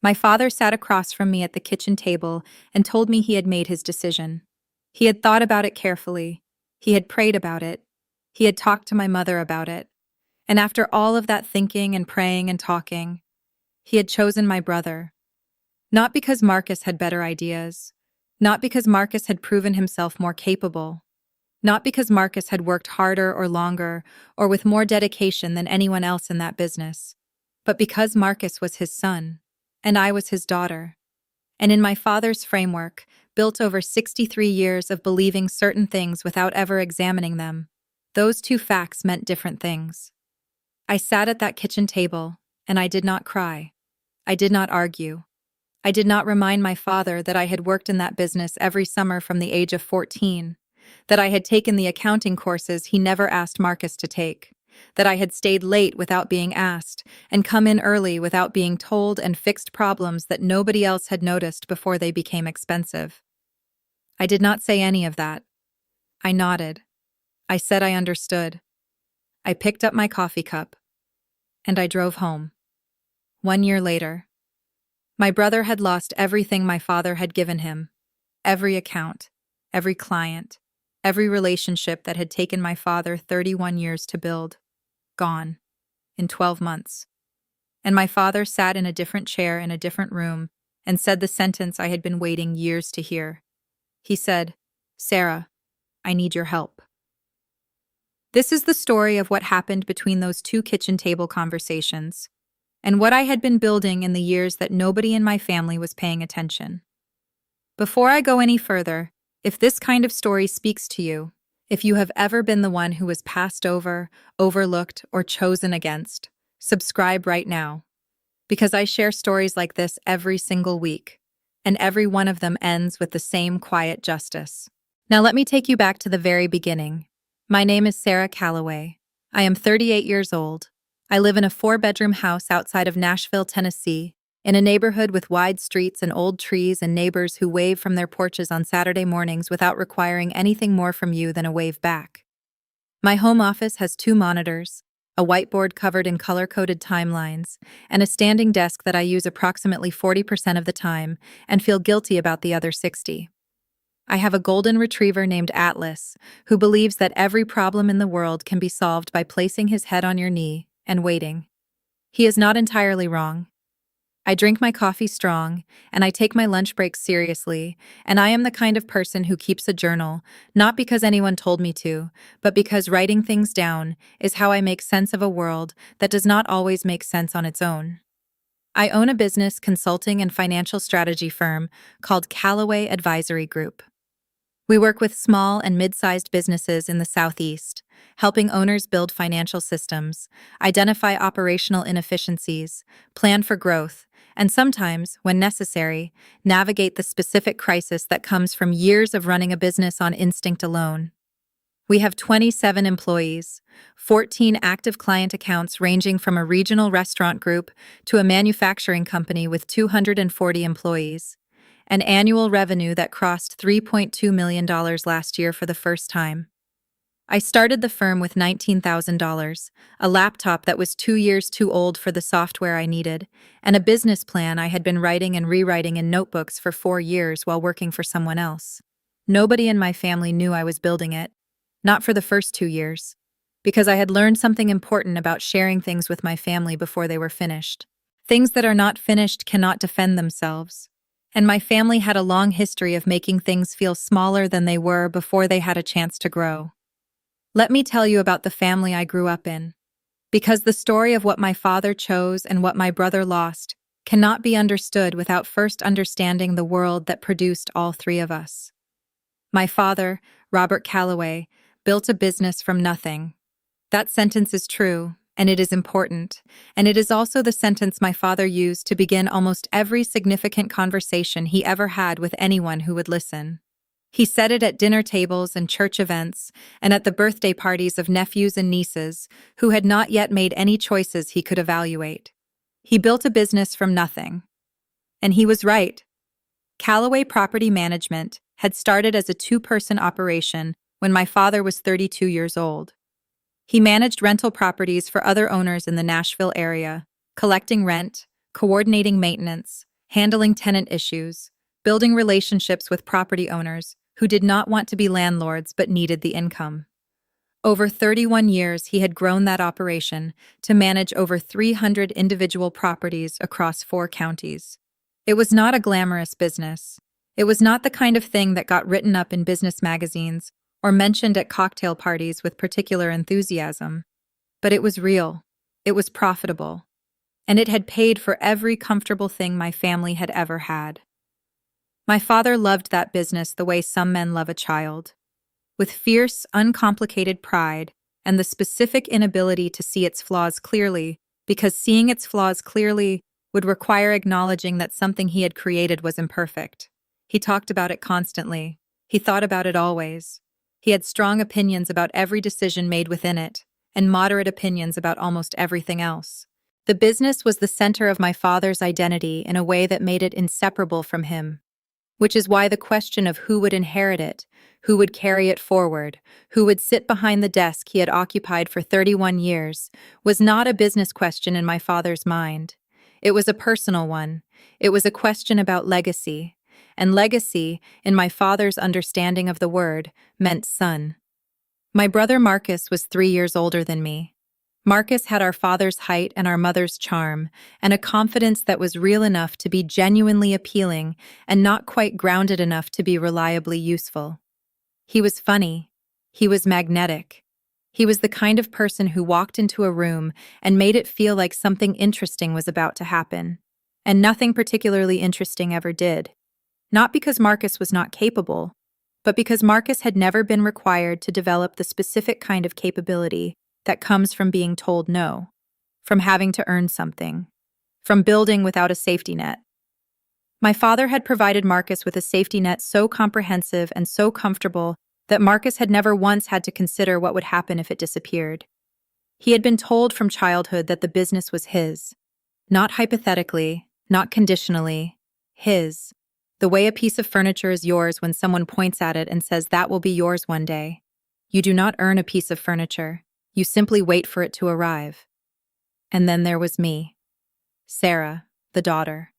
My father sat across from me at the kitchen table and told me he had made his decision. He had thought about it carefully. He had prayed about it. He had talked to my mother about it. And after all of that thinking and praying and talking, he had chosen my brother. Not because Marcus had better ideas. Not because Marcus had proven himself more capable. Not because Marcus had worked harder or longer or with more dedication than anyone else in that business. But because Marcus was his son, and I was his daughter. And in my father's framework, built over 63 years of believing certain things without ever examining them, those two facts meant different things. I sat at that kitchen table, and I did not cry. I did not argue. I did not remind my father that I had worked in that business every summer from the age of 14, that I had taken the accounting courses he never asked Marcus to take, that I had stayed late without being asked, and come in early without being told, and fixed problems that nobody else had noticed before they became expensive. I did not say any of that. I nodded. I said I understood. I picked up my coffee cup, and I drove home. 1 year later, my brother had lost everything my father had given him, every account, every client, every relationship that had taken my father 31 years to build. Gone. In 12 months. And my father sat in a different chair in a different room and said the sentence I had been waiting years to hear. He said, "Sarah, I need your help." This is the story of what happened between those two kitchen table conversations, and what I had been building in the years that nobody in my family was paying attention. Before I go any further, if this kind of story speaks to you, if you have ever been the one who was passed over, overlooked, or chosen against, subscribe right now. Because I share stories like this every single week, and every one of them ends with the same quiet justice. Now let me take you back to the very beginning. My name is Sarah Calloway. I am 38 years old. I live in a 4-bedroom house outside of Nashville, Tennessee, in a neighborhood with wide streets and old trees and neighbors who wave from their porches on Saturday mornings without requiring anything more from you than a wave back. My home office has 2 monitors, a whiteboard covered in color-coded timelines, and a standing desk that I use approximately 40% of the time and feel guilty about the other 60. I have a golden retriever named Atlas, who believes that every problem in the world can be solved by placing his head on your knee and waiting. He is not entirely wrong. I drink my coffee strong, and I take my lunch breaks seriously, and I am the kind of person who keeps a journal, not because anyone told me to, but because writing things down is how I make sense of a world that does not always make sense on its own. I own a business consulting and financial strategy firm called Calloway Advisory Group. We work with small and mid-sized businesses in the Southeast, helping owners build financial systems, identify operational inefficiencies, plan for growth, and sometimes, when necessary, navigate the specific crisis that comes from years of running a business on instinct alone. We have 27 employees, 14 active client accounts ranging from a regional restaurant group to a manufacturing company with 240 employees, an annual revenue that crossed $3.2 million last year for the first time. I started the firm with $19,000, a laptop that was 2 years too old for the software I needed, and a business plan I had been writing and rewriting in notebooks for 4 years while working for someone else. Nobody in my family knew I was building it, not for the first 2 years, because I had learned something important about sharing things with my family before they were finished. Things that are not finished cannot defend themselves. And my family had a long history of making things feel smaller than they were before they had a chance to grow. Let me tell you about the family I grew up in, because the story of what my father chose and what my brother lost cannot be understood without first understanding the world that produced all 3 of us. My father, Robert Calloway, built a business from nothing. That sentence is true, and it is important, and it is also the sentence my father used to begin almost every significant conversation he ever had with anyone who would listen. He said it at dinner tables and church events, and at the birthday parties of nephews and nieces who had not yet made any choices he could evaluate. He built a business from nothing. And he was right. Calloway Property Management had started as a 2-person operation when my father was 32 years old. He managed rental properties for other owners in the Nashville area, collecting rent, coordinating maintenance, handling tenant issues, building relationships with property owners who did not want to be landlords but needed the income. Over 31 years, he had grown that operation to manage over 300 individual properties across 4 counties. It was not a glamorous business. It was not the kind of thing that got written up in business magazines or mentioned at cocktail parties with particular enthusiasm. But it was real. It was profitable. And it had paid for every comfortable thing my family had ever had. My father loved that business the way some men love a child, with fierce, uncomplicated pride and the specific inability to see its flaws clearly, because seeing its flaws clearly would require acknowledging that something he had created was imperfect. He talked about it constantly. He thought about it always. He had strong opinions about every decision made within it, and moderate opinions about almost everything else. The business was the center of my father's identity in a way that made it inseparable from him, which is why the question of who would inherit it, who would carry it forward, who would sit behind the desk he had occupied for 31 years, was not a business question in my father's mind. It was a personal one. It was a question about legacy. And legacy, in my father's understanding of the word, meant son. My brother Marcus was 3 years older than me. Marcus had our father's height and our mother's charm, and a confidence that was real enough to be genuinely appealing and not quite grounded enough to be reliably useful. He was funny. He was magnetic. He was the kind of person who walked into a room and made it feel like something interesting was about to happen. And nothing particularly interesting ever did. Not because Marcus was not capable, but because Marcus had never been required to develop the specific kind of capability that comes from being told no, from having to earn something, from building without a safety net. My father had provided Marcus with a safety net so comprehensive and so comfortable that Marcus had never once had to consider what would happen if it disappeared. He had been told from childhood that the business was his, not hypothetically, not conditionally, his. The way a piece of furniture is yours when someone points at it and says that will be yours one day. You do not earn a piece of furniture. You simply wait for it to arrive. And then there was me, Sarah, the daughter.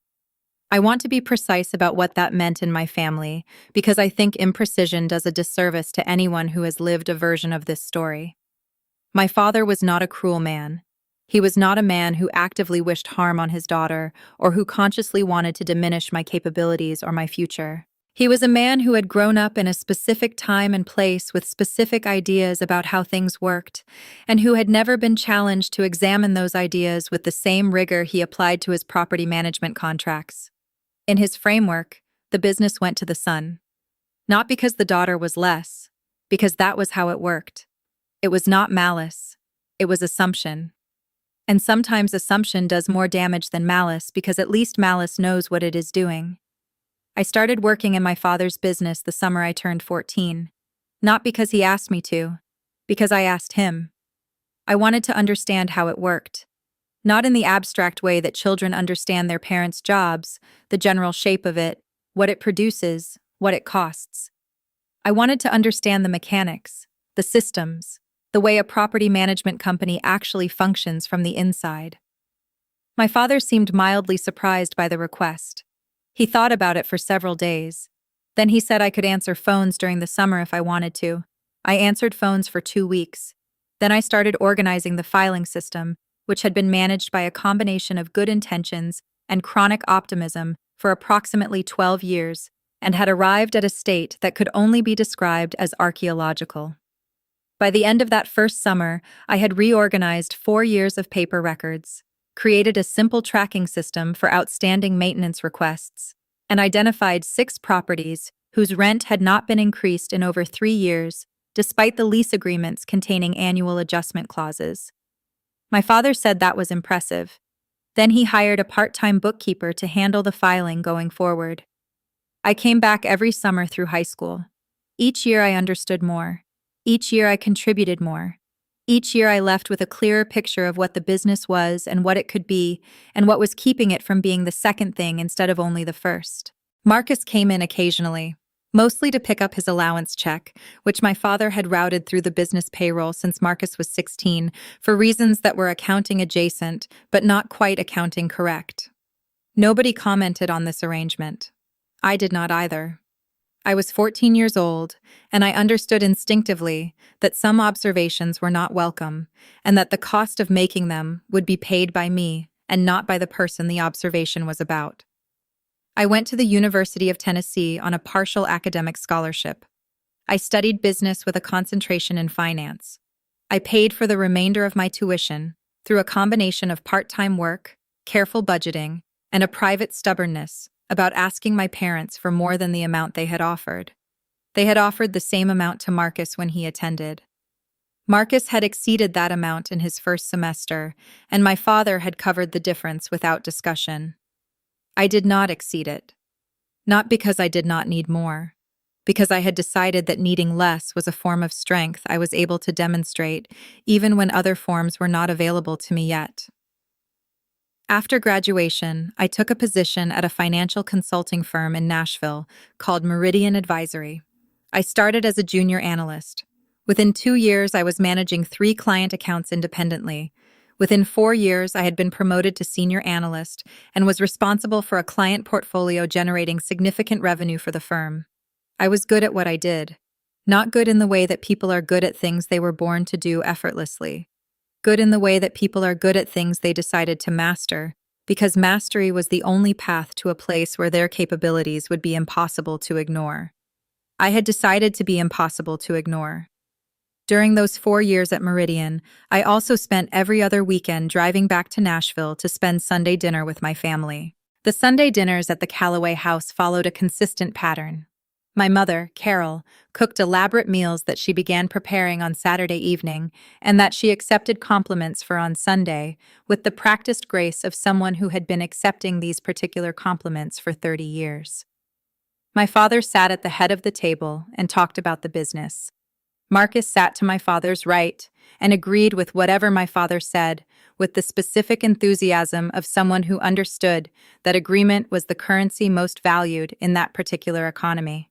I want to be precise about what that meant in my family, because I think imprecision does a disservice to anyone who has lived a version of this story. My father was not a cruel man. He was not a man who actively wished harm on his daughter or who consciously wanted to diminish my capabilities or my future. He was a man who had grown up in a specific time and place with specific ideas about how things worked, and who had never been challenged to examine those ideas with the same rigor he applied to his property management contracts. In his framework, the business went to the son. Not because the daughter was less, because that was how it worked. It was not malice. It was assumption. And sometimes assumption does more damage than malice because at least malice knows what it is doing. I started working in my father's business the summer I turned 14. Not because he asked me to, because I asked him. I wanted to understand how it worked. Not in the abstract way that children understand their parents' jobs, the general shape of it, what it produces, what it costs. I wanted to understand the mechanics, the systems, the way a property management company actually functions from the inside. My father seemed mildly surprised by the request. He thought about it for several days. Then he said I could answer phones during the summer if I wanted to. I answered phones for 2 weeks. Then I started organizing the filing system, which had been managed by a combination of good intentions and chronic optimism for approximately 12 years, and had arrived at a state that could only be described as archaeological. By the end of that first summer, I had reorganized 4 years of paper records, created a simple tracking system for outstanding maintenance requests, and identified 6 properties whose rent had not been increased in over 3 years, despite the lease agreements containing annual adjustment clauses. My father said that was impressive. Then he hired a part-time bookkeeper to handle the filing going forward. I came back every summer through high school. Each year I understood more. Each year I contributed more. Each year I left with a clearer picture of what the business was and what it could be, and what was keeping it from being the second thing instead of only the first. Marcus came in occasionally, mostly to pick up his allowance check, which my father had routed through the business payroll since Marcus was 16, for reasons that were accounting adjacent, but not quite accounting correct. Nobody commented on this arrangement. I did not either. I was 14 years old, and I understood instinctively that some observations were not welcome, and that the cost of making them would be paid by me and not by the person the observation was about. I went to the University of Tennessee on a partial academic scholarship. I studied business with a concentration in finance. I paid for the remainder of my tuition through a combination of part-time work, careful budgeting, and a private stubbornness about asking my parents for more than the amount they had offered. They had offered the same amount to Marcus when he attended. Marcus had exceeded that amount in his first semester, and my father had covered the difference without discussion. I did not exceed it. Not because I did not need more, because I had decided that needing less was a form of strength I was able to demonstrate, even when other forms were not available to me yet. After graduation, I took a position at a financial consulting firm in Nashville called Meridian Advisory. I started as a junior analyst. Within 2 years, I was managing 3 client accounts independently. Within 4 years, I had been promoted to senior analyst and was responsible for a client portfolio generating significant revenue for the firm. I was good at what I did. Not good in the way that people are good at things they were born to do effortlessly. Good in the way that people are good at things they decided to master, because mastery was the only path to a place where their capabilities would be impossible to ignore. I had decided to be impossible to ignore. During those 4 years at Meridian, I also spent every other weekend driving back to Nashville to spend Sunday dinner with my family. The Sunday dinners at the Calloway house followed a consistent pattern. My mother, Carol, cooked elaborate meals that she began preparing on Saturday evening and that she accepted compliments for on Sunday, with the practiced grace of someone who had been accepting these particular compliments for 30 years. My father sat at the head of the table and talked about the business. Marcus sat to my father's right and agreed with whatever my father said, with the specific enthusiasm of someone who understood that agreement was the currency most valued in that particular economy.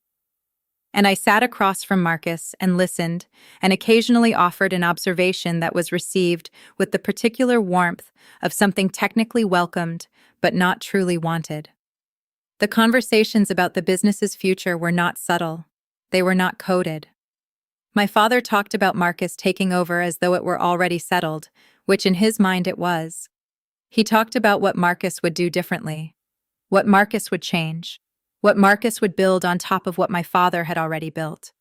And I sat across from Marcus and listened, and occasionally offered an observation that was received with the particular warmth of something technically welcomed but not truly wanted. The conversations about the business's future were not subtle. They were not coded. My father talked about Marcus taking over as though it were already settled, which in his mind it was. He talked about what Marcus would do differently, what Marcus would change, what Marcus would build on top of what my father had already built.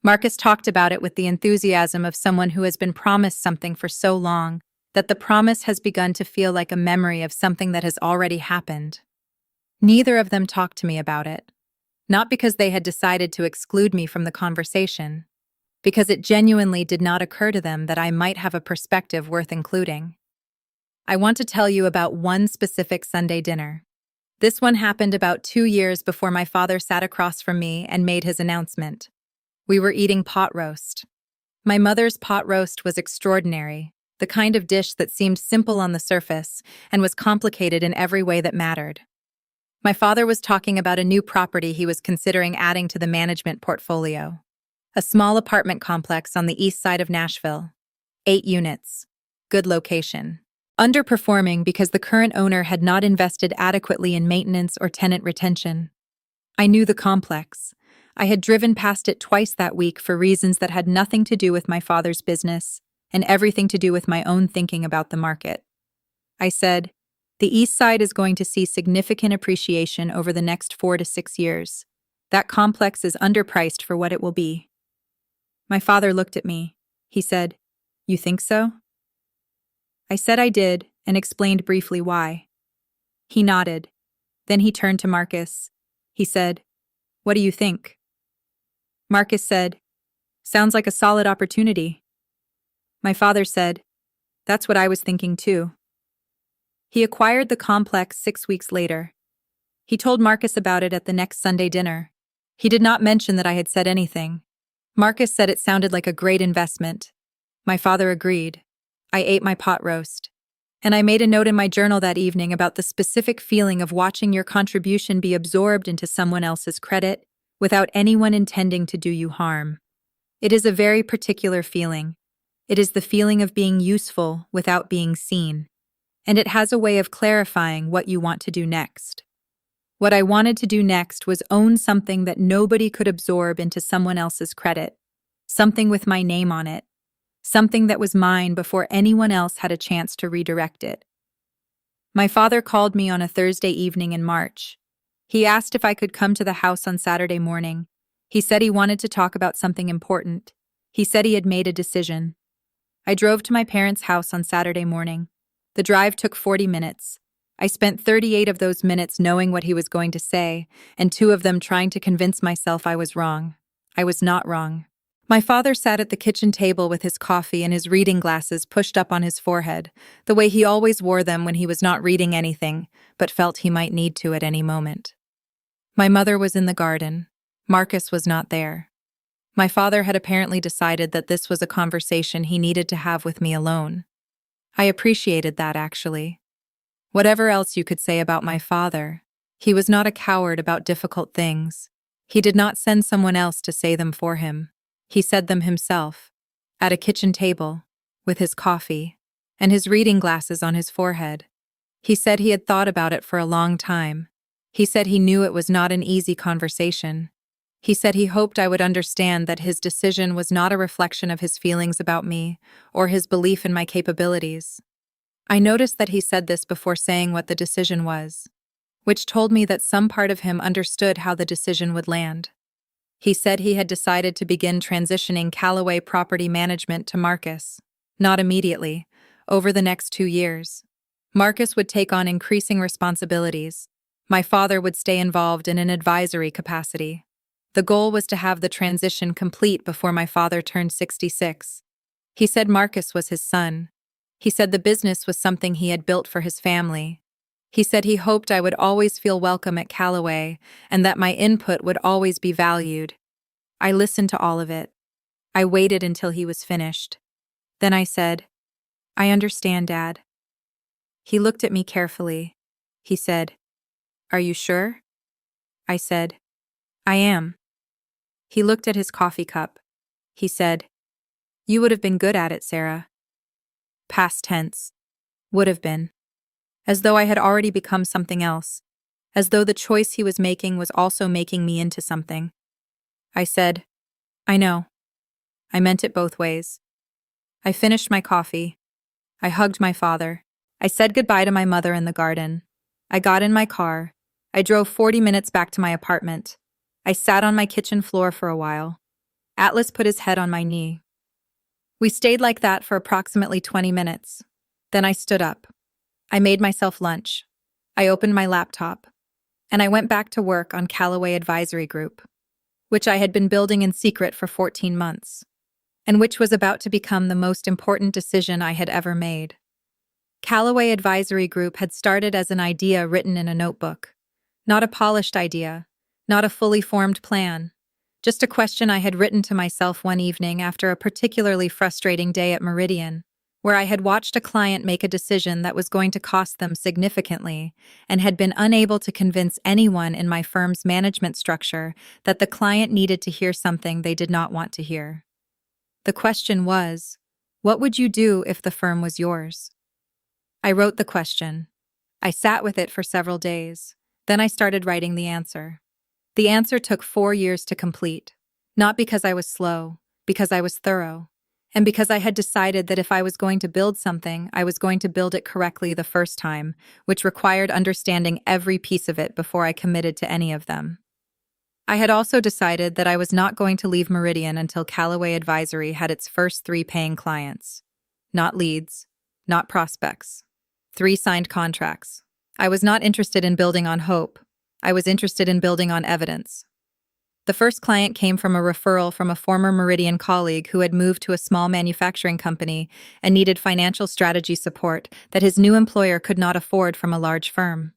Marcus talked about it with the enthusiasm of someone who has been promised something for so long that the promise has begun to feel like a memory of something that has already happened. Neither of them talked to me about it, not because they had decided to exclude me from the conversation, because it genuinely did not occur to them that I might have a perspective worth including. I want to tell you about one specific Sunday dinner. This one happened about 2 years before my father sat across from me and made his announcement. We were eating pot roast. My mother's pot roast was extraordinary, the kind of dish that seemed simple on the surface and was complicated in every way that mattered. My father was talking about a new property he was considering adding to the management portfolio. A small apartment complex on the east side of Nashville. 8 units. Good location. Underperforming because the current owner had not invested adequately in maintenance or tenant retention. I knew the complex. I had driven past it twice that week for reasons that had nothing to do with my father's business and everything to do with my own thinking about the market. I said, "The east side is going to see significant appreciation over the next 4 to 6 years. That complex is underpriced for what it will be." My father looked at me. He said, "You think so?" I said I did and explained briefly why. He nodded. Then he turned to Marcus. He said, "What do you think?" Marcus said, "Sounds like a solid opportunity." My father said, "That's what I was thinking too." He acquired the complex 6 weeks later. He told Marcus about it at the next Sunday dinner. He did not mention that I had said anything. Marcus said it sounded like a great investment. My father agreed. I ate my pot roast. And I made a note in my journal that evening about the specific feeling of watching your contribution be absorbed into someone else's credit without anyone intending to do you harm. It is a very particular feeling. It is the feeling of being useful without being seen. and it has a way of clarifying what you want to do next. What I wanted to do next was own something that nobody could absorb into someone else's credit, something with my name on it, something that was mine before anyone else had a chance to redirect it. My father called me on a Thursday evening in March. He asked if I could come to the house on Saturday morning. He said he wanted to talk about something important. He said he had made a decision. I drove to my parents' house on Saturday morning. The drive took 40 minutes. I spent 38 of those minutes knowing what he was going to say, and 2 of them trying to convince myself I was wrong. I was not wrong. My father sat at the kitchen table with his coffee and his reading glasses pushed up on his forehead, the way he always wore them when he was not reading anything, but felt he might need to at any moment. My mother was in the garden. Marcus was not there. My father had apparently decided that this was a conversation he needed to have with me alone. I appreciated that, actually. Whatever else you could say about my father, he was not a coward about difficult things. He did not send someone else to say them for him. He said them himself, at a kitchen table, with his coffee, and his reading glasses on his forehead. He said he had thought about it for a long time. He said he knew it was not an easy conversation. He said he hoped I would understand that his decision was not a reflection of his feelings about me or his belief in my capabilities. I noticed that he said this before saying what the decision was, which told me that some part of him understood how the decision would land. He said he had decided to begin transitioning Calloway property management to Marcus, not immediately, over the next 2 years. Marcus would take on increasing responsibilities. My father would stay involved in an advisory capacity. The goal was to have the transition complete before my father turned 66. He said Marcus was his son. He said the business was something he had built for his family. He said he hoped I would always feel welcome at Calloway and that my input would always be valued. I listened to all of it. I waited until he was finished. Then I said, "I understand, Dad." He looked at me carefully. He said, "Are you sure?" I said, "I am." He looked at his coffee cup. He said, "You would have been good at it, Sarah." Past tense. Would have been. As though I had already become something else. As though the choice he was making was also making me into something. I said, "I know." I meant it both ways. I finished my coffee. I hugged my father. I said goodbye to my mother in the garden. I got in my car. I drove 40 minutes back to my apartment. I sat on my kitchen floor for a while. Atlas put his head on my knee. We stayed like that for approximately 20 minutes. Then I stood up. I made myself lunch. I opened my laptop. And I went back to work on Calloway Advisory Group, which I had been building in secret for 14 months, and which was about to become the most important decision I had ever made. Calloway Advisory Group had started as an idea written in a notebook. Not a polished idea, not a fully formed plan. Just a question I had written to myself one evening after a particularly frustrating day at Meridian, where I had watched a client make a decision that was going to cost them significantly and had been unable to convince anyone in my firm's management structure that the client needed to hear something they did not want to hear. The question was, what would you do if the firm was yours? I wrote the question. I sat with it for several days. Then I started writing the answer. The answer took 4 years to complete, not because I was slow, because I was thorough, and because I had decided that if I was going to build something, I was going to build it correctly the first time, which required understanding every piece of it before I committed to any of them. I had also decided that I was not going to leave Meridian until Calloway Advisory had its first 3 paying clients. Not leads, not prospects. 3 signed contracts. I was not interested in building on hope. I was interested in building on evidence. The first client came from a referral from a former Meridian colleague who had moved to a small manufacturing company and needed financial strategy support that his new employer could not afford from a large firm.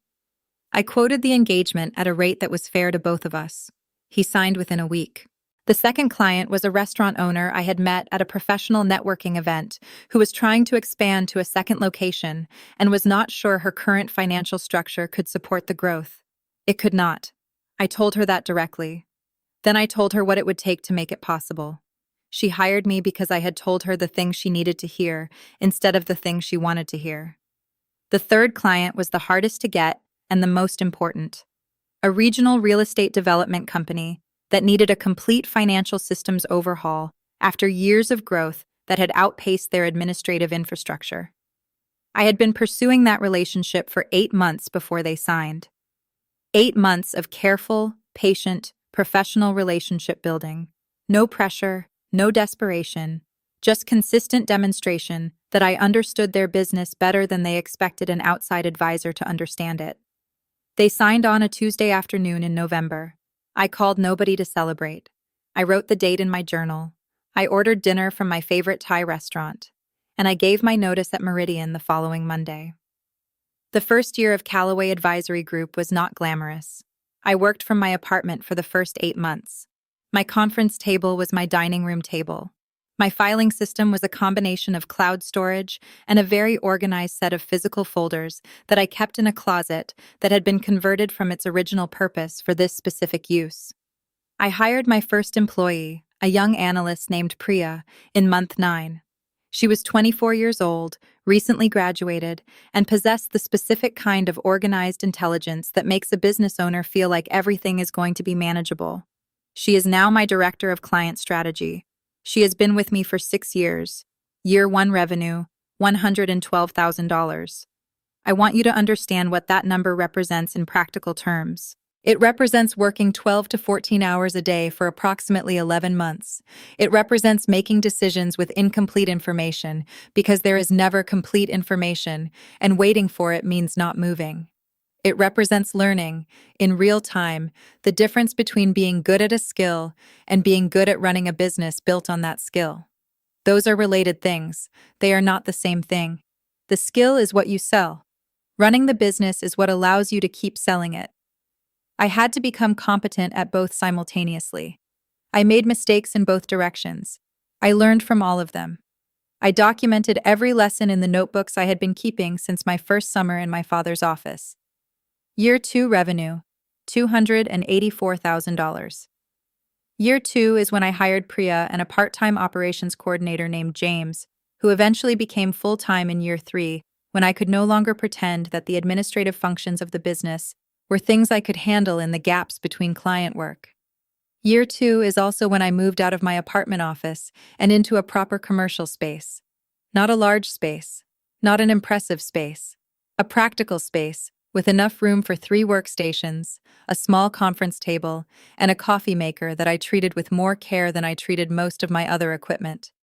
I quoted the engagement at a rate that was fair to both of us. He signed within a week. The second client was a restaurant owner I had met at a professional networking event who was trying to expand to a second location and was not sure her current financial structure could support the growth. It could not. I told her that directly. Then I told her what it would take to make it possible. She hired me because I had told her the things she needed to hear instead of the things she wanted to hear. The third client was the hardest to get and the most important. A regional real estate development company that needed a complete financial systems overhaul after years of growth that had outpaced their administrative infrastructure. I had been pursuing that relationship for 8 months before they signed. 8 months of careful, patient, professional relationship building. No pressure, no desperation, just consistent demonstration that I understood their business better than they expected an outside advisor to understand it. They signed on a Tuesday afternoon in November. I called nobody to celebrate. I wrote the date in my journal. I ordered dinner from my favorite Thai restaurant. And I gave my notice at Meridian the following Monday. The first year of Calloway Advisory Group was not glamorous. I worked from my apartment for the first 8 months. My conference table was my dining room table. My filing system was a combination of cloud storage and a very organized set of physical folders that I kept in a closet that had been converted from its original purpose for this specific use. I hired my first employee, a young analyst named Priya, in month 9. She was 24 years old, recently graduated, and possessed the specific kind of organized intelligence that makes a business owner feel like everything is going to be manageable. She is now my director of client strategy. She has been with me for 6 years. Year 1 revenue, $112,000. I want you to understand what that number represents in practical terms. It represents working 12 to 14 hours a day for approximately 11 months. It represents making decisions with incomplete information because there is never complete information, and waiting for it means not moving. It represents learning, in real time, the difference between being good at a skill and being good at running a business built on that skill. Those are related things. They are not the same thing. The skill is what you sell. Running the business is what allows you to keep selling it. I had to become competent at both simultaneously. I made mistakes in both directions. I learned from all of them. I documented every lesson in the notebooks I had been keeping since my first summer in my father's office. Year 2 revenue, $284,000. Year 2 is when I hired Priya and a part-time operations coordinator named James, who eventually became full-time in year 3, when I could no longer pretend that the administrative functions of the business were things I could handle in the gaps between client work. Year 2 is also when I moved out of my apartment office and into a proper commercial space. Not a large space, not an impressive space, a practical space with enough room for 3 workstations, a small conference table, and a coffee maker that I treated with more care than I treated most of my other equipment.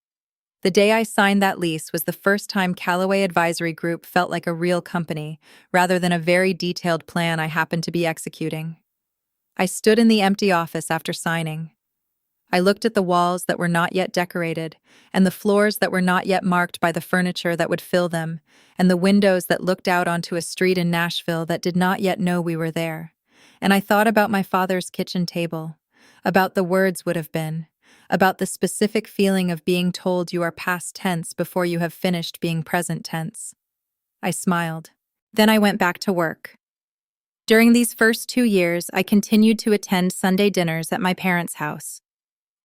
The day I signed that lease was the first time Calloway Advisory Group felt like a real company, rather than a very detailed plan I happened to be executing. I stood in the empty office after signing. I looked at the walls that were not yet decorated, and the floors that were not yet marked by the furniture that would fill them, and the windows that looked out onto a street in Nashville that did not yet know we were there. And I thought about my father's kitchen table, about the words would have been, about the specific feeling of being told you are past tense before you have finished being present tense. I smiled. Then I went back to work. During these first 2 years, I continued to attend Sunday dinners at my parents' house.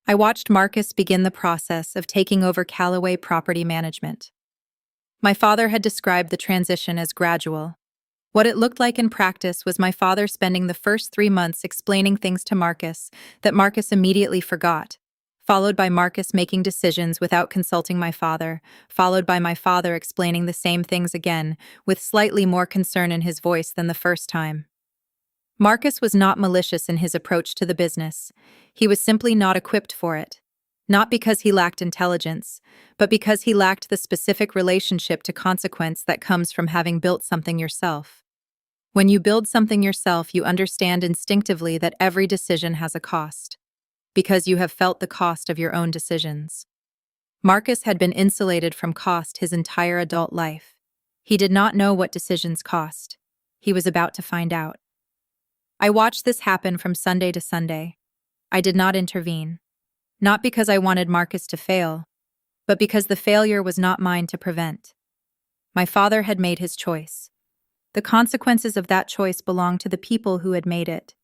I watched Marcus begin the process of taking over Calloway Property Management. My father had described the transition as gradual. What it looked like in practice was my father spending the first 3 months explaining things to Marcus that Marcus immediately forgot, followed by Marcus making decisions without consulting my father, followed by my father explaining the same things again, with slightly more concern in his voice than the first time. Marcus was not malicious in his approach to the business. He was simply not equipped for it. Not because he lacked intelligence, but because he lacked the specific relationship to consequence that comes from having built something yourself. When you build something yourself, you understand instinctively that every decision has a cost, because you have felt the cost of your own decisions. Marcus had been insulated from cost his entire adult life. He did not know what decisions cost. He was about to find out. I watched this happen from Sunday to Sunday. I did not intervene. Not because I wanted Marcus to fail, but because the failure was not mine to prevent. My father had made his choice. The consequences of that choice belonged to the people who had made it.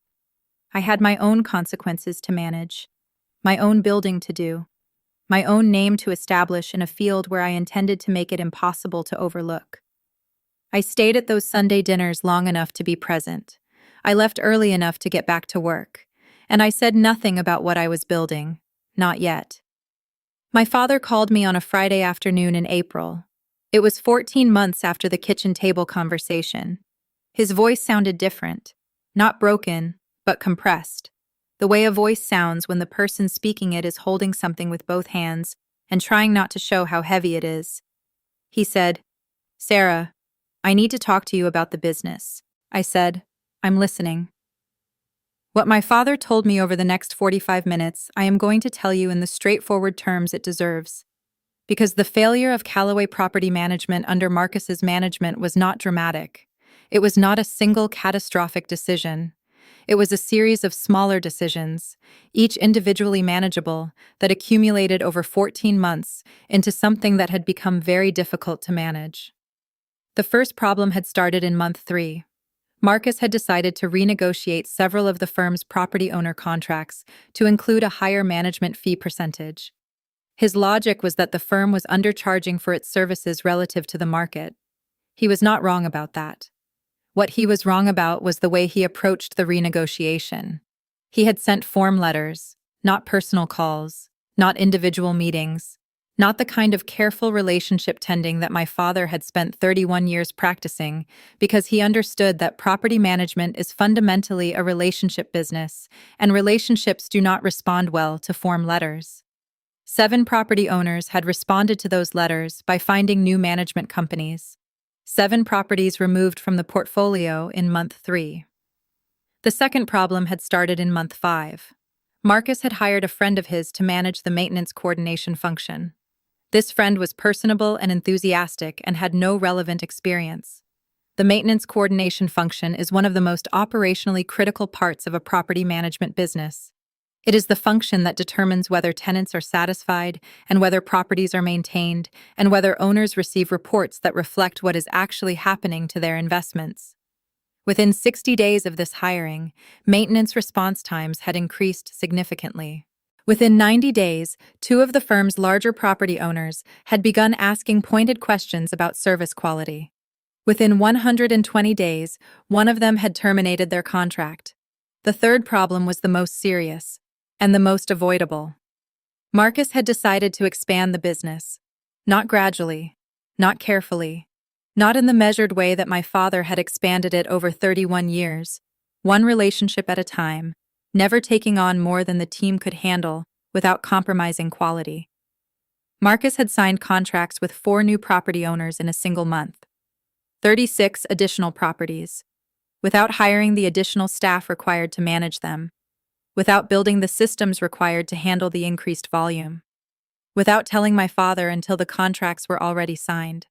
I had my own consequences to manage, my own building to do, my own name to establish in a field where I intended to make it impossible to overlook. I stayed at those Sunday dinners long enough to be present. I left early enough to get back to work. And I said nothing about what I was building. Not yet. My father called me on a Friday afternoon in April. It was 14 months after the kitchen table conversation. His voice sounded different. Not broken, but compressed. The way a voice sounds when the person speaking it is holding something with both hands and trying not to show how heavy it is. He said, "Sarah, I need to talk to you about the business." I said, "I'm listening." What my father told me over the next 45 minutes, I am going to tell you in the straightforward terms it deserves. Because the failure of Calloway Property Management under Marcus's management was not dramatic. It was not a single catastrophic decision. It was a series of smaller decisions, each individually manageable, that accumulated over 14 months into something that had become very difficult to manage. The first problem had started in month 3. Marcus had decided to renegotiate several of the firm's property owner contracts to include a higher management fee percentage. His logic was that the firm was undercharging for its services relative to the market. He was not wrong about that. What he was wrong about was the way he approached the renegotiation. He had sent form letters, not personal calls, not individual meetings, not the kind of careful relationship tending that my father had spent 31 years practicing, because he understood that property management is fundamentally a relationship business, and relationships do not respond well to form letters. 7 property owners had responded to those letters by finding new management companies. 7 properties removed from the portfolio in month 3. The second problem had started in month 5. Marcus had hired a friend of his to manage the maintenance coordination function. This friend was personable and enthusiastic and had no relevant experience. The maintenance coordination function is one of the most operationally critical parts of a property management business. It is the function that determines whether tenants are satisfied and whether properties are maintained and whether owners receive reports that reflect what is actually happening to their investments. Within 60 days of this hiring, maintenance response times had increased significantly. Within 90 days, 2 of the firm's larger property owners had begun asking pointed questions about service quality. Within 120 days, 1 of them had terminated their contract. The third problem was the most serious and the most avoidable. Marcus had decided to expand the business. Not gradually, not carefully, not in the measured way that my father had expanded it over 31 years, one relationship at a time, never taking on more than the team could handle without compromising quality. Marcus had signed contracts with 4 new property owners in a single month. 36 additional properties, without hiring the additional staff required to manage them, without building the systems required to handle the increased volume, without telling my father until the contracts were already signed.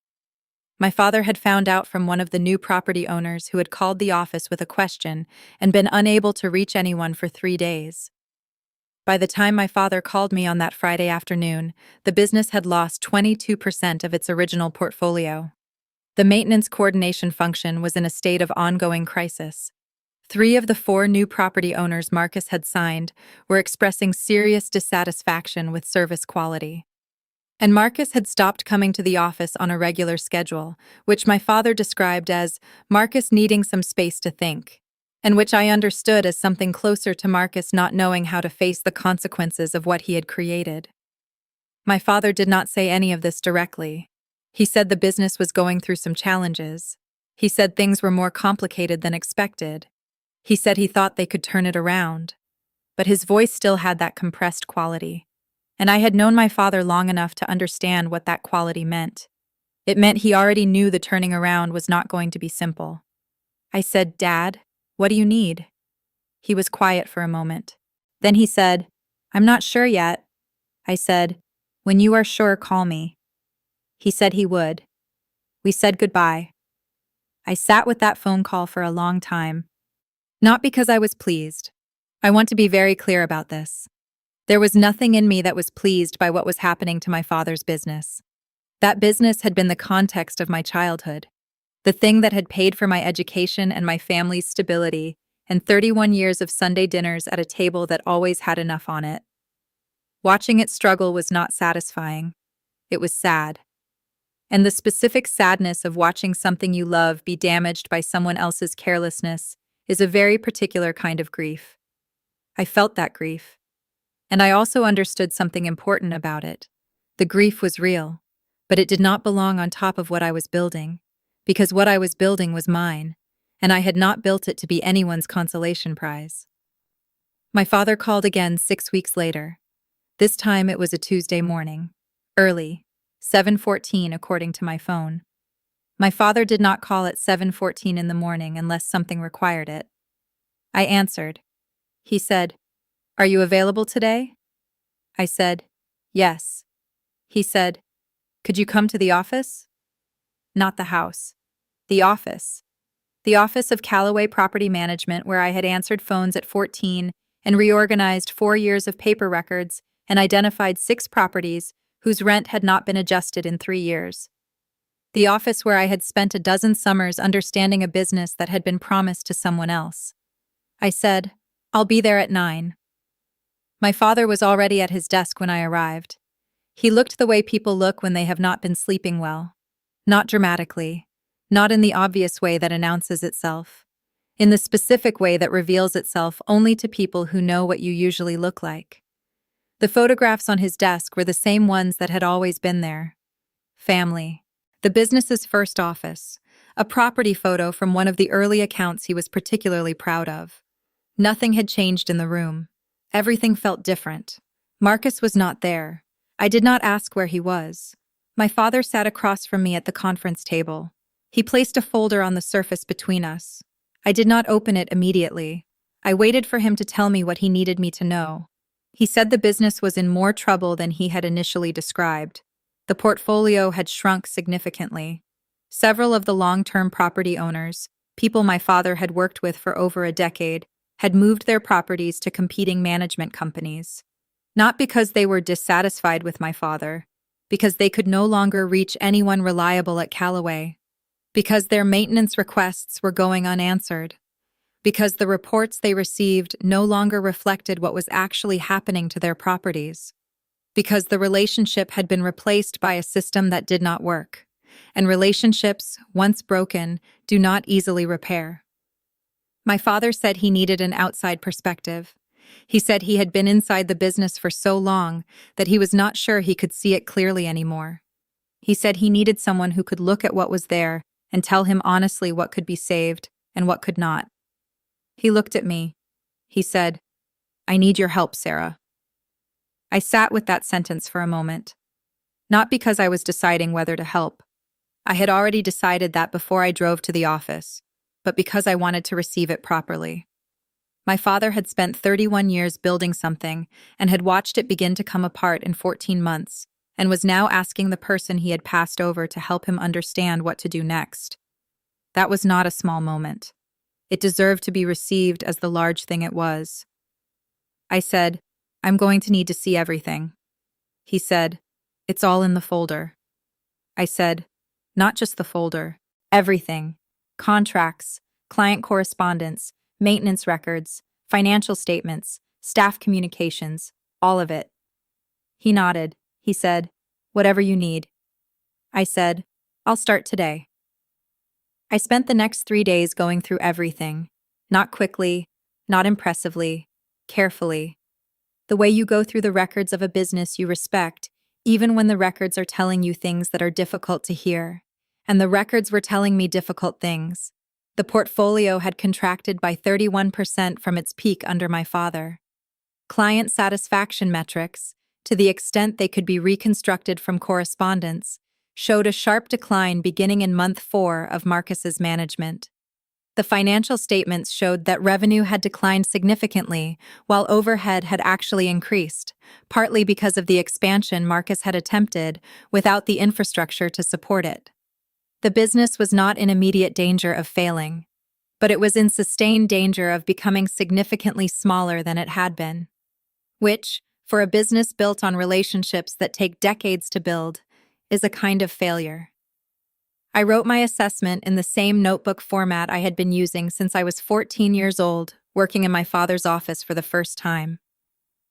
My father had found out from one of the new property owners who had called the office with a question and been unable to reach anyone for 3 days. By the time my father called me on that Friday afternoon, the business had lost 22% of its original portfolio. The maintenance coordination function was in a state of ongoing crisis. 3 of the 4 new property owners Marcus had signed were expressing serious dissatisfaction with service quality. And Marcus had stopped coming to the office on a regular schedule, which my father described as Marcus needing some space to think, and which I understood as something closer to Marcus not knowing how to face the consequences of what he had created. My father did not say any of this directly. He said the business was going through some challenges. He said things were more complicated than expected. He said he thought they could turn it around. But his voice still had that compressed quality. And I had known my father long enough to understand what that quality meant. It meant he already knew the turning around was not going to be simple. I said, "Dad, what do you need?" He was quiet for a moment. Then he said, "I'm not sure yet." I said, "When you are sure, call me." He said he would. We said goodbye. I sat with that phone call for a long time. Not because I was pleased. I want to be very clear about this. There was nothing in me that was pleased by what was happening to my father's business. That business had been the context of my childhood, the thing that had paid for my education and my family's stability, and 31 years of Sunday dinners at a table that always had enough on it. Watching it struggle was not satisfying. It was sad. And the specific sadness of watching something you love be damaged by someone else's carelessness is a very particular kind of grief. I felt that grief. And I also understood something important about it. The grief was real, but it did not belong on top of what I was building, because what I was building was mine, and I had not built it to be anyone's consolation prize. My father called again 6 weeks later. This time it was a Tuesday morning. Early. 7:14 according to my phone. My father did not call at 7:14 in the morning unless something required it. I answered. He said, "Are you available today?" I said, "Yes." He said, "Could you come to the office?" Not the house. The office. The office of Calloway Property Management, where I had answered phones at 14 and reorganized 4 years of paper records and identified 6 properties whose rent had not been adjusted in 3 years. The office where I had spent a dozen summers understanding a business that had been promised to someone else. I said, "I'll be there at 9. My father was already at his desk when I arrived. He looked the way people look when they have not been sleeping well. Not dramatically, not in the obvious way that announces itself, in the specific way that reveals itself only to people who know what you usually look like. The photographs on his desk were the same ones that had always been there. Family. The business's first office. A property photo from one of the early accounts he was particularly proud of. Nothing had changed in the room. Everything felt different. Marcus was not there. I did not ask where he was. My father sat across from me at the conference table. He placed a folder on the surface between us. I did not open it immediately. I waited for him to tell me what he needed me to know. He said the business was in more trouble than he had initially described. The portfolio had shrunk significantly. Several of the long-term property owners, people my father had worked with for over a decade, had moved their properties to competing management companies. Not because they were dissatisfied with my father, because they could no longer reach anyone reliable at Calloway, because their maintenance requests were going unanswered, because the reports they received no longer reflected what was actually happening to their properties, because the relationship had been replaced by a system that did not work, and relationships, once broken, do not easily repair. My father said he needed an outside perspective. He said he had been inside the business for so long that he was not sure he could see it clearly anymore. He said he needed someone who could look at what was there and tell him honestly what could be saved and what could not. He looked at me. He said, "I need your help, Sarah." I sat with that sentence for a moment. Not because I was deciding whether to help. I had already decided that before I drove to the office, but because I wanted to receive it properly. My father had spent 31 years building something and had watched it begin to come apart in 14 months, and was now asking the person he had passed over to help him understand what to do next. That was not a small moment. It deserved to be received as the large thing it was. I said, "I'm going to need to see everything." He said, "It's all in the folder." I said, "Not just the folder, everything. Contracts, client correspondence, maintenance records, financial statements, staff communications, all of it." He nodded. He said, "Whatever you need." I said, "I'll start today." I spent the next 3 days going through everything. Not quickly, not impressively, carefully. The way you go through the records of a business you respect, even when the records are telling you things that are difficult to hear. And the records were telling me difficult things. The portfolio had contracted by 31% from its peak under my father. Client satisfaction metrics, to the extent they could be reconstructed from correspondence, showed a sharp decline beginning in month 4 of Marcus's management. The financial statements showed that revenue had declined significantly, while overhead had actually increased, partly because of the expansion Marcus had attempted without the infrastructure to support it. The business was not in immediate danger of failing, but it was in sustained danger of becoming significantly smaller than it had been, which, for a business built on relationships that take decades to build, is a kind of failure. I wrote my assessment in the same notebook format I had been using since I was 14 years old, working in my father's office for the first time.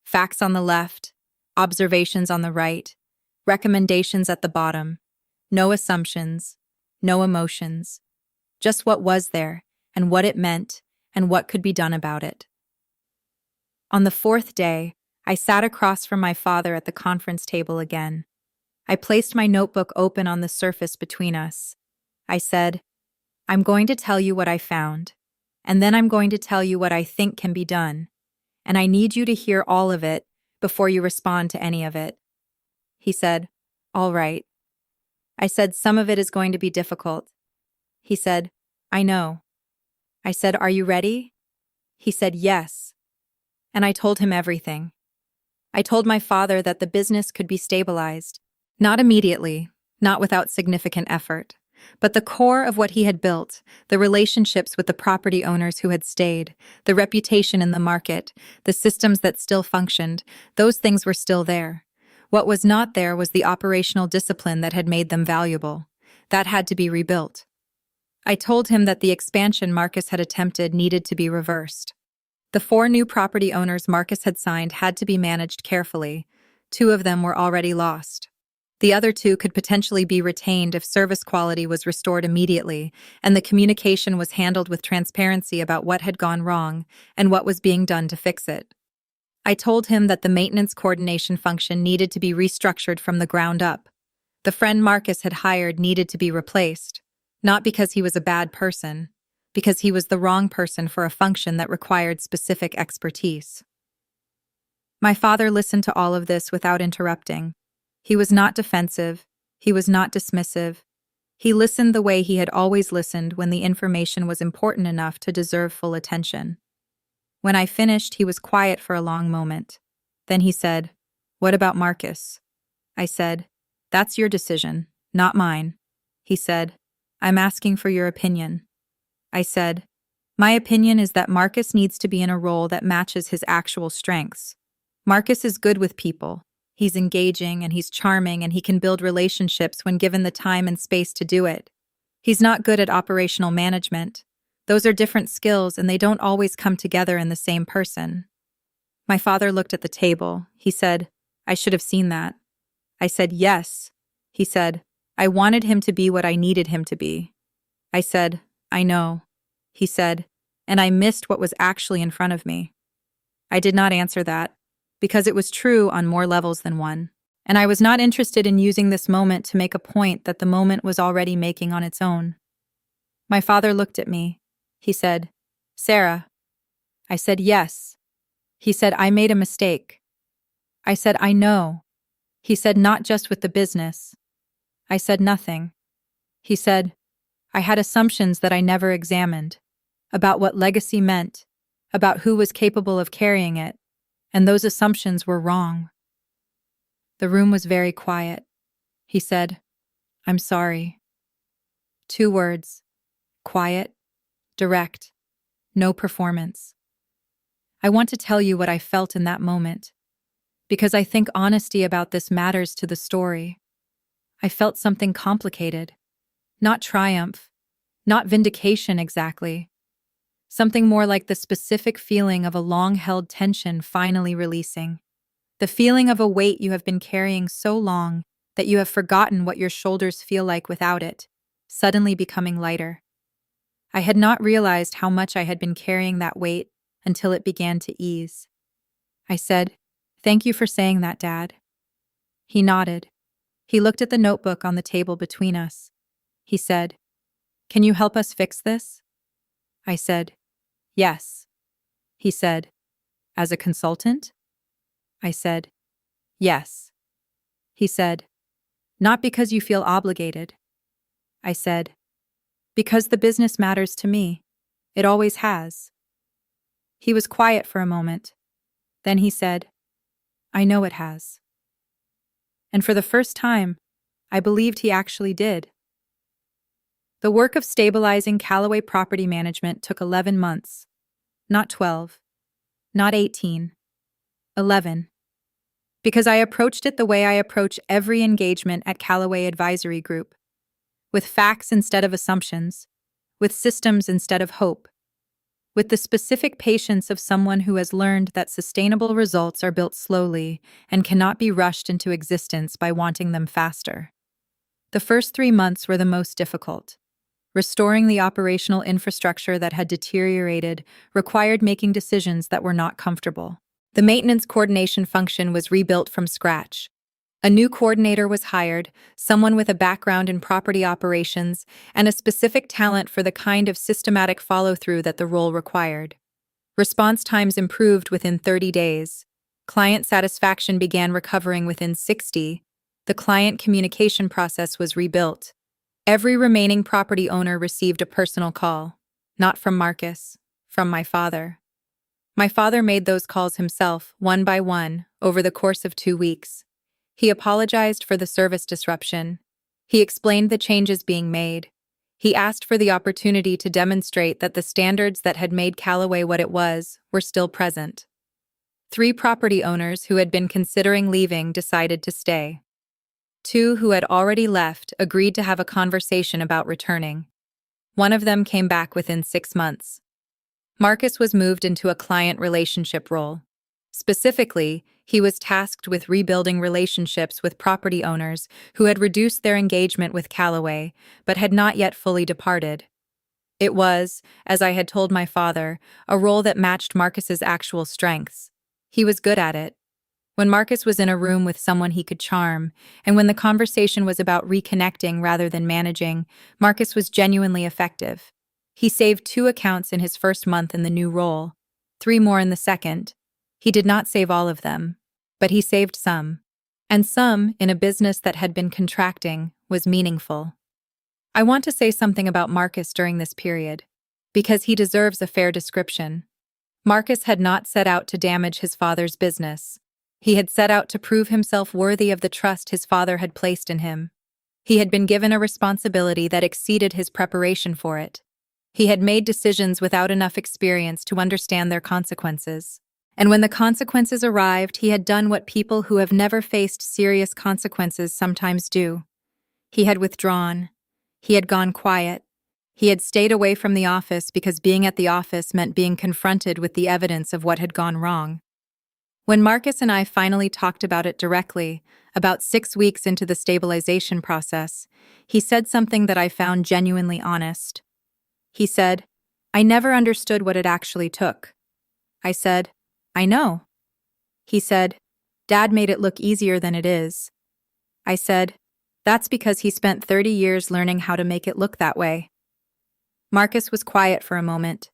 Facts on the left, observations on the right, recommendations at the bottom, No assumptions, no emotions. Just what was there, and what it meant, and what could be done about it. On the fourth day, I sat across from my father at the conference table again. I placed my notebook open on the surface between us. I said, "I'm going to tell you what I found, and then I'm going to tell you what I think can be done, and I need you to hear all of it before you respond to any of it." He said, "All right." I said, "Some of it is going to be difficult." He said, "I know." I said, "Are you ready?" He said, "Yes." And I told him everything. I told my father that the business could be stabilized. Not immediately, not without significant effort, but the core of what he had built, the relationships with the property owners who had stayed, the reputation in the market, the systems that still functioned, those things were still there. What was not there was the operational discipline that had made them valuable. That had to be rebuilt. I told him that the expansion Marcus had attempted needed to be reversed. The 4 new property owners Marcus had signed had to be managed carefully. 2 of them were already lost. The other 2 could potentially be retained if service quality was restored immediately, and the communication was handled with transparency about what had gone wrong and what was being done to fix it. I told him that the maintenance coordination function needed to be restructured from the ground up. The friend Marcus had hired needed to be replaced, not because he was a bad person, because he was the wrong person for a function that required specific expertise. My father listened to all of this without interrupting. He was not defensive. He was not dismissive. He listened the way he had always listened when the information was important enough to deserve full attention. When I finished, he was quiet for a long moment. Then he said, "What about Marcus?" I said, "That's your decision, not mine." He said, "I'm asking for your opinion." I said, "My opinion is that Marcus needs to be in a role that matches his actual strengths. Marcus is good with people. He's engaging and he's charming and he can build relationships when given the time and space to do it. He's not good at operational management. Those are different skills and they don't always come together in the same person." My father looked at the table. He said, "I should have seen that." I said, "Yes." He said, "I wanted him to be what I needed him to be." I said, "I know." He said, "And I missed what was actually in front of me." I did not answer that, because it was true on more levels than one, and I was not interested in using this moment to make a point that the moment was already making on its own. My father looked at me. He said, "Sarah." I said, "Yes." He said, "I made a mistake." I said, "I know." He said, "Not just with the business." I said nothing. He said, "I had assumptions that I never examined, about what legacy meant, about who was capable of carrying it, and those assumptions were wrong." The room was very quiet. He said, "I'm sorry." 2 words. Quiet, direct, no performance. I want to tell you what I felt in that moment, because I think honesty about this matters to the story. I felt something complicated. Not triumph, not vindication exactly. Something more like the specific feeling of a long-held tension finally releasing. The feeling of a weight you have been carrying so long that you have forgotten what your shoulders feel like without it, suddenly becoming lighter. I had not realized how much I had been carrying that weight until it began to ease. I said, "Thank you for saying that, Dad." He nodded. He looked at the notebook on the table between us. He said, "Can you help us fix this?" I said, "Yes." He said, "As a consultant?" I said, "Yes." He said, "Not because you feel obligated." I said, "Because the business matters to me. It always has." He was quiet for a moment. Then he said, "I know it has." And for the first time, I believed he actually did. The work of stabilizing Calloway property management took 11 months. Not 12. Not 18. 11. Because I approached it the way I approach every engagement at Calloway Advisory Group. With facts instead of assumptions. With systems instead of hope. With the specific patience of someone who has learned that sustainable results are built slowly and cannot be rushed into existence by wanting them faster. The first 3 months were the most difficult. Restoring the operational infrastructure that had deteriorated required making decisions that were not comfortable. The maintenance coordination function was rebuilt from scratch. A new coordinator was hired, someone with a background in property operations and a specific talent for the kind of systematic follow-through that the role required. Response times improved within 30 days. Client satisfaction began recovering within 60. The client communication process was rebuilt. Every remaining property owner received a personal call, not from Marcus, from my father. My father made those calls himself, one by one, over the course of 2 weeks. He apologized for the service disruption. He explained the changes being made. He asked for the opportunity to demonstrate that the standards that had made Calloway what it was were still present. 3 property owners who had been considering leaving decided to stay. 2 who had already left agreed to have a conversation about returning. One of them came back within 6 months. Marcus was moved into a client relationship role. Specifically, he was tasked with rebuilding relationships with property owners who had reduced their engagement with Calloway but had not yet fully departed. It was, as I had told my father, a role that matched Marcus's actual strengths. He was good at it. When Marcus was in a room with someone he could charm, and when the conversation was about reconnecting rather than managing, Marcus was genuinely effective. He saved 2 accounts in his first month in the new role, 3 more in the second. He did not save all of them, but he saved some. And some, in a business that had been contracting, was meaningful. I want to say something about Marcus during this period, because he deserves a fair description. Marcus had not set out to damage his father's business. He had set out to prove himself worthy of the trust his father had placed in him. He had been given a responsibility that exceeded his preparation for it. He had made decisions without enough experience to understand their consequences. And when the consequences arrived, he had done what people who have never faced serious consequences sometimes do. He had withdrawn. He had gone quiet. He had stayed away from the office because being at the office meant being confronted with the evidence of what had gone wrong. When Marcus and I finally talked about it directly, about 6 weeks into the stabilization process, he said something that I found genuinely honest. He said, "I never understood what it actually took." I said, "I know." He said, "Dad made it look easier than it is." I said, "That's because he spent 30 years learning how to make it look that way." Marcus was quiet for a moment.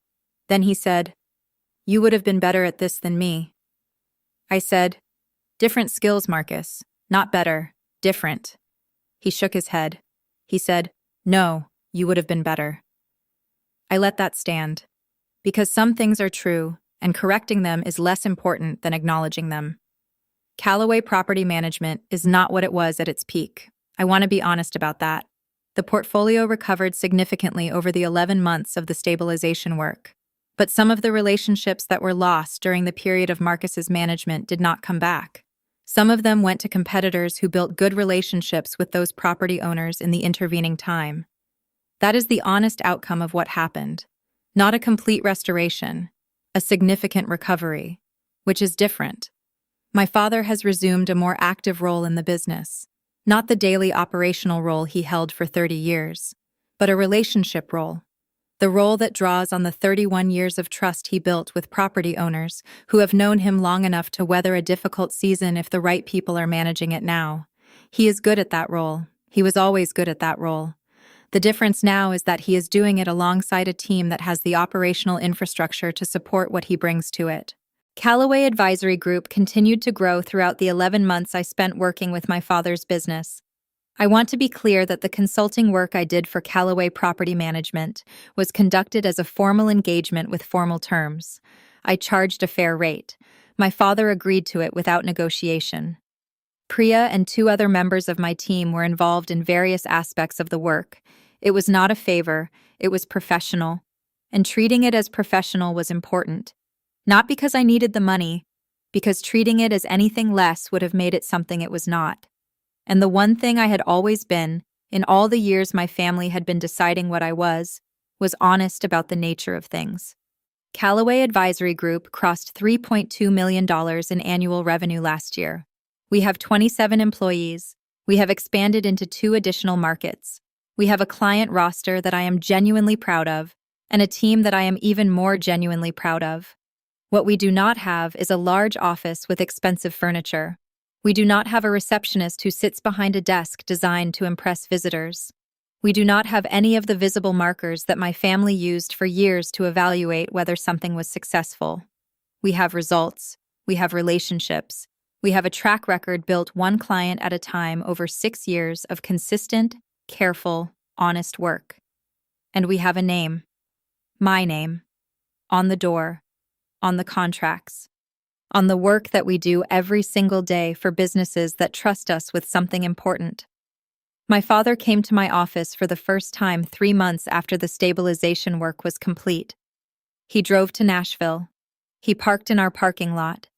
Then he said, "You would have been better at this than me." I said, "Different skills, Marcus. Not better, different." He shook his head. He said, "No, you would have been better." I let that stand. Because some things are true, and correcting them is less important than acknowledging them. Calloway Property Management is not what it was at its peak. I want to be honest about that. The portfolio recovered significantly over the 11 months of the stabilization work. But some of the relationships that were lost during the period of Marcus's management did not come back. Some of them went to competitors who built good relationships with those property owners in the intervening time. That is the honest outcome of what happened. Not a complete restoration, a significant recovery, which is different. My father has resumed a more active role in the business, not the daily operational role he held for 30 years, but a relationship role. The role that draws on the 31 years of trust he built with property owners who have known him long enough to weather a difficult season if the right people are managing it now. He is good at that role. He was always good at that role. The difference now is that he is doing it alongside a team that has the operational infrastructure to support what he brings to it. Calloway Advisory Group continued to grow throughout the 11 months I spent working with my father's business. I want to be clear that the consulting work I did for Calloway Property Management was conducted as a formal engagement with formal terms. I charged a fair rate. My father agreed to it without negotiation. Priya and 2 other members of my team were involved in various aspects of the work. It was not a favor, it was professional. And treating it as professional was important. Not because I needed the money, because treating it as anything less would have made it something it was not. And the one thing I had always been, in all the years my family had been deciding what I was honest about the nature of things. Calloway Advisory Group crossed $3.2 million in annual revenue last year. We have 27 employees. We have expanded into 2 additional markets. We have a client roster that I am genuinely proud of, and a team that I am even more genuinely proud of. What we do not have is a large office with expensive furniture. We do not have a receptionist who sits behind a desk designed to impress visitors. We do not have any of the visible markers that my family used for years to evaluate whether something was successful. We have results. We have relationships. We have a track record built one client at a time over 6 years of consistent, careful, honest work. And we have a name. My name. On the door. On the contracts. On the work that we do every single day for businesses that trust us with something important. My father came to my office for the first time 3 months after the stabilization work was complete. He drove to Nashville. He parked in our parking lot.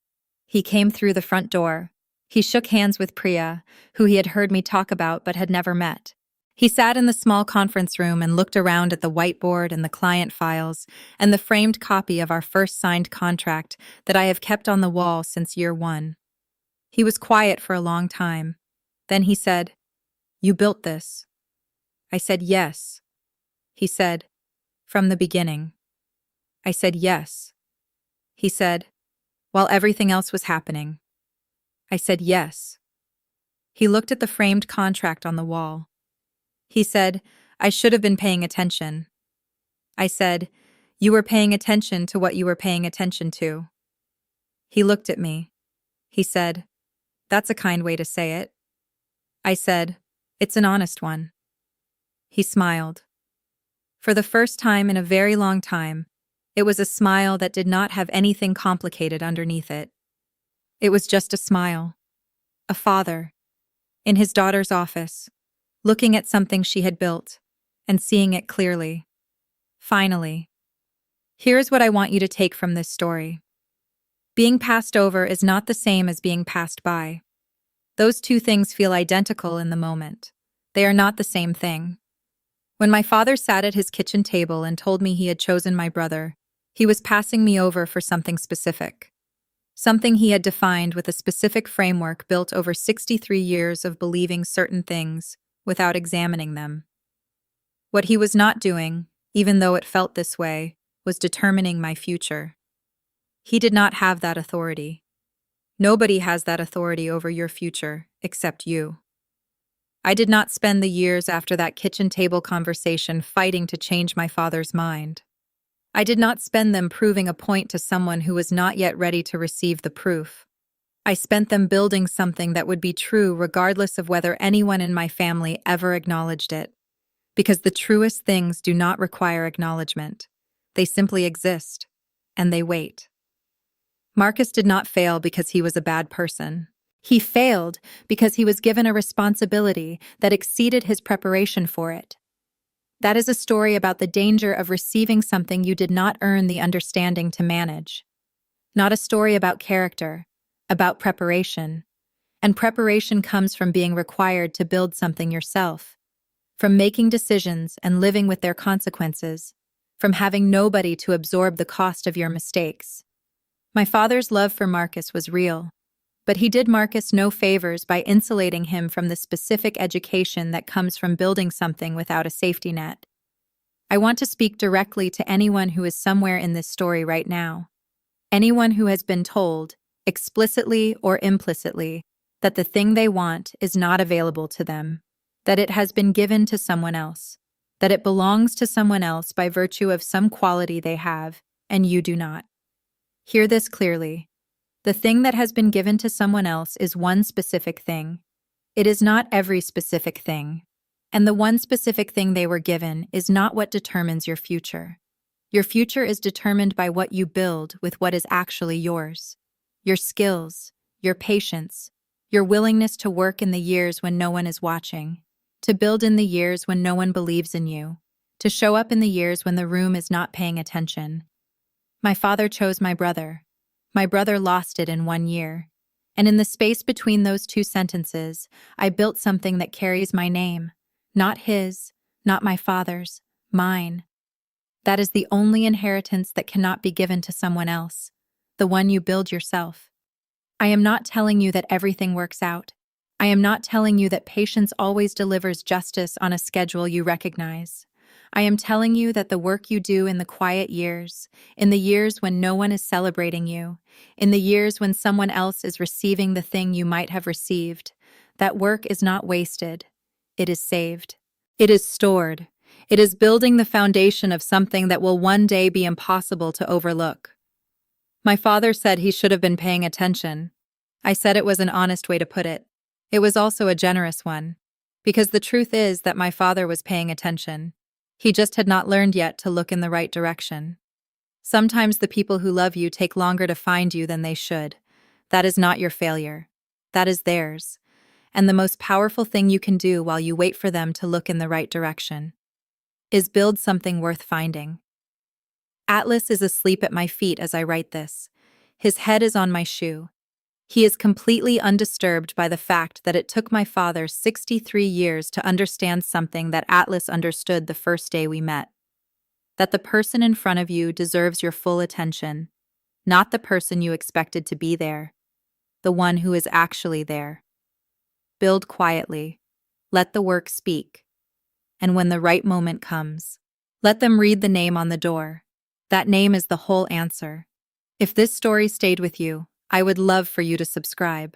He came through the front door. He shook hands with Priya, who he had heard me talk about but had never met. He sat in the small conference room and looked around at the whiteboard and the client files and the framed copy of our first signed contract that I have kept on the wall since year 1. He was quiet for a long time. Then he said, "You built this." I said, "Yes." He said, "From the beginning." I said, "Yes." He said, "While everything else was happening." I said, "Yes." He looked at the framed contract on the wall. He said, "I should have been paying attention." I said, "You were paying attention to what you were paying attention to." He looked at me. He said, "That's a kind way to say it." I said, "It's an honest one." He smiled. For the first time in a very long time, it was a smile that did not have anything complicated underneath it. It was just a smile. A father, in his daughter's office, looking at something she had built, and seeing it clearly. Finally. Here's what I want you to take from this story. Being passed over is not the same as being passed by. Those 2 things feel identical in the moment. They are not the same thing. When my father sat at his kitchen table and told me he had chosen my brother, he was passing me over for something specific. Something he had defined with a specific framework built over 63 years of believing certain things without examining them. What he was not doing, even though it felt this way, was determining my future. He did not have that authority. Nobody has that authority over your future, except you. I did not spend the years after that kitchen table conversation fighting to change my father's mind. I did not spend them proving a point to someone who was not yet ready to receive the proof. I spent them building something that would be true regardless of whether anyone in my family ever acknowledged it. Because the truest things do not require acknowledgement. They simply exist, and they wait. Marcus did not fail because he was a bad person. He failed because he was given a responsibility that exceeded his preparation for it. That is a story about the danger of receiving something you did not earn the understanding to manage. Not a story about character, about preparation. And preparation comes from being required to build something yourself, from making decisions and living with their consequences, from having nobody to absorb the cost of your mistakes. My father's love for Marcus was real, but he did Marcus no favors by insulating him from the specific education that comes from building something without a safety net. I want to speak directly to anyone who is somewhere in this story right now. Anyone who has been told, explicitly or implicitly, that the thing they want is not available to them, that it has been given to someone else, that it belongs to someone else by virtue of some quality they have, and you do not. Hear this clearly. The thing that has been given to someone else is one specific thing. It is not every specific thing. And the one specific thing they were given is not what determines your future. Your future is determined by what you build with what is actually yours. Your skills, your patience, your willingness to work in the years when no one is watching, to build in the years when no one believes in you, to show up in the years when the room is not paying attention. My father chose my brother. My brother lost it in 1 year. And in the space between those 2 sentences, I built something that carries my name. Not his, not my father's, mine. That is the only inheritance that cannot be given to someone else, the one you build yourself. I am not telling you that everything works out. I am not telling you that patience always delivers justice on a schedule you recognize. I am telling you that the work you do in the quiet years, in the years when no one is celebrating you, in the years when someone else is receiving the thing you might have received, that work is not wasted. It is saved. It is stored. It is building the foundation of something that will one day be impossible to overlook. My father said he should have been paying attention. I said it was an honest way to put it. It was also a generous one, because the truth is that my father was paying attention. He just had not learned yet to look in the right direction. Sometimes the people who love you take longer to find you than they should. That is not your failure. That is theirs. And the most powerful thing you can do while you wait for them to look in the right direction is build something worth finding. Atlas is asleep at my feet as I write this. His head is on my shoe. He is completely undisturbed by the fact that it took my father 63 years to understand something that Atlas understood the first day we met. That the person in front of you deserves your full attention, not the person you expected to be there, the one who is actually there. Build quietly. Let the work speak. And when the right moment comes, let them read the name on the door. That name is the whole answer. If this story stayed with you, I would love for you to subscribe,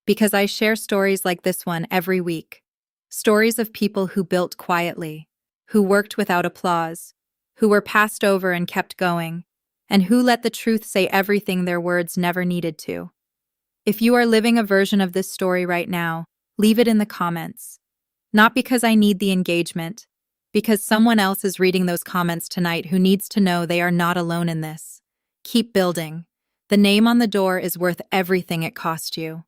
because I share stories like this one every week. Stories of people who built quietly, who worked without applause, who were passed over and kept going, and who let the truth say everything their words never needed to. If you are living a version of this story right now, leave it in the comments. Not because I need the engagement, because someone else is reading those comments tonight who needs to know they are not alone in this. Keep building. The name on the door is worth everything it cost you.